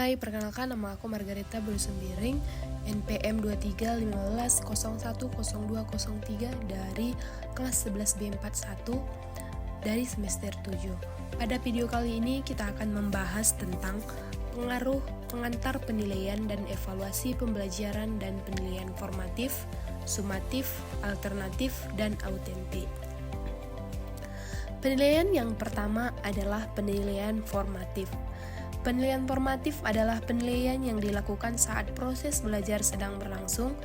Hai, perkenalkan nama aku Margareta Bulusembiring, NPM 2315010203 dari kelas 11B41 dari semester 7. Pada video kali ini kita akan membahas tentang pengaruh pengantar penilaian dan evaluasi pembelajaran dan penilaian formatif, sumatif, alternatif, dan autentik. Penilaian yang pertama adalah penilaian formatif. Penilaian formatif adalah penilaian yang dilakukan saat proses belajar sedang berlangsung,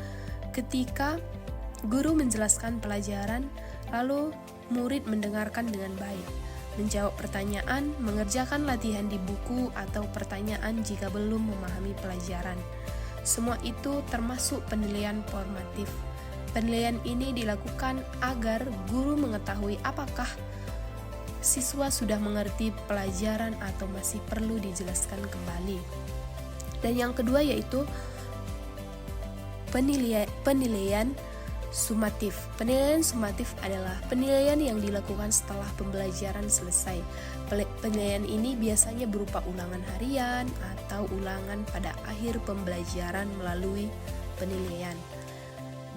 ketika guru menjelaskan pelajaran, lalu murid mendengarkan dengan baik, menjawab pertanyaan, mengerjakan latihan di buku atau pertanyaan jika belum memahami pelajaran. Semua itu termasuk penilaian formatif. Penilaian ini dilakukan agar guru mengetahui apakah siswa sudah mengerti pelajaran atau masih perlu dijelaskan kembali. Dan yang kedua yaitu penilaian sumatif. Penilaian sumatif adalah penilaian yang dilakukan setelah pembelajaran selesai. Penilaian ini biasanya berupa ulangan harian atau ulangan pada akhir pembelajaran melalui penilaian.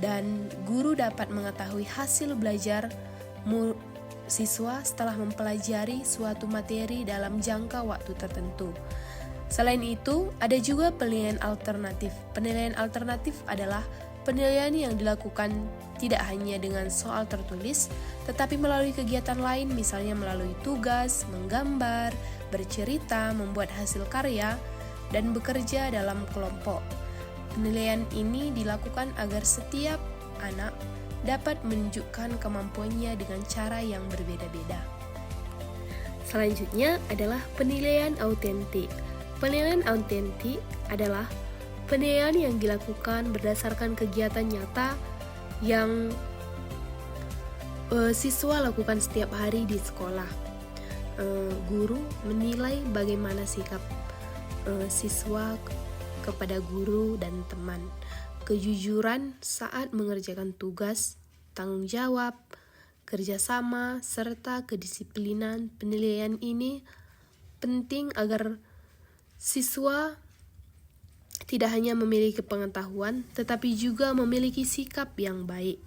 Dan guru dapat mengetahui hasil belajar siswa setelah mempelajari suatu materi dalam jangka waktu tertentu. Selain itu, ada juga penilaian alternatif. Penilaian alternatif adalah penilaian yang dilakukan tidak hanya dengan soal tertulis, tetapi melalui kegiatan lain, misalnya melalui tugas, menggambar, bercerita, membuat hasil karya, dan bekerja dalam kelompok. Penilaian ini dilakukan agar setiap anak dapat menunjukkan kemampuannya dengan cara yang berbeda-beda. Selanjutnya adalah penilaian autentik. Penilaian autentik adalah penilaian yang dilakukan berdasarkan kegiatan nyata yang siswa lakukan setiap hari di sekolah. Guru menilai bagaimana sikap siswa kepada guru dan teman, kejujuran saat mengerjakan tugas, tanggung jawab, kerjasama, serta kedisiplinan. Penilaian ini penting agar siswa tidak hanya memiliki pengetahuan, tetapi juga memiliki sikap yang baik.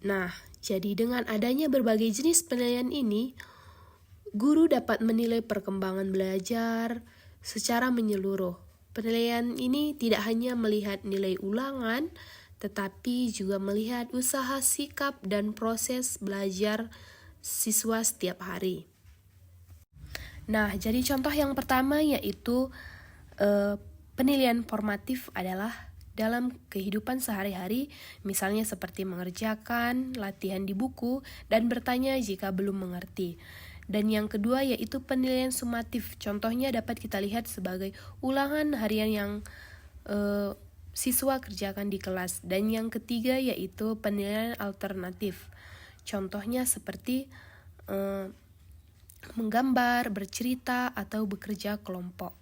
Nah, jadi dengan adanya berbagai jenis penilaian ini, guru dapat menilai perkembangan belajar secara menyeluruh. Penilaian ini tidak hanya melihat nilai ulangan, tetapi juga melihat usaha, sikap, dan proses belajar siswa setiap hari. Nah, jadi contoh yang pertama yaitu penilaian formatif adalah dalam kehidupan sehari-hari, misalnya seperti mengerjakan latihan di buku dan bertanya jika belum mengerti. Dan yang kedua yaitu penilaian sumatif. Contohnya dapat kita lihat sebagai ulangan harian yang siswa kerjakan di kelas. Dan yang ketiga yaitu penilaian alternatif. Contohnya seperti menggambar, bercerita, atau bekerja kelompok.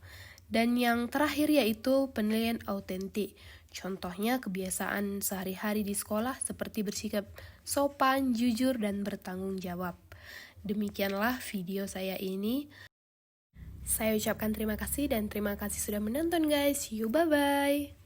Dan yang terakhir yaitu penilaian autentik. Contohnya kebiasaan sehari-hari di sekolah seperti bersikap sopan, jujur, dan bertanggung jawab. Demikianlah video saya ini. Saya ucapkan terima kasih dan terima kasih sudah menonton guys. See you, bye-bye.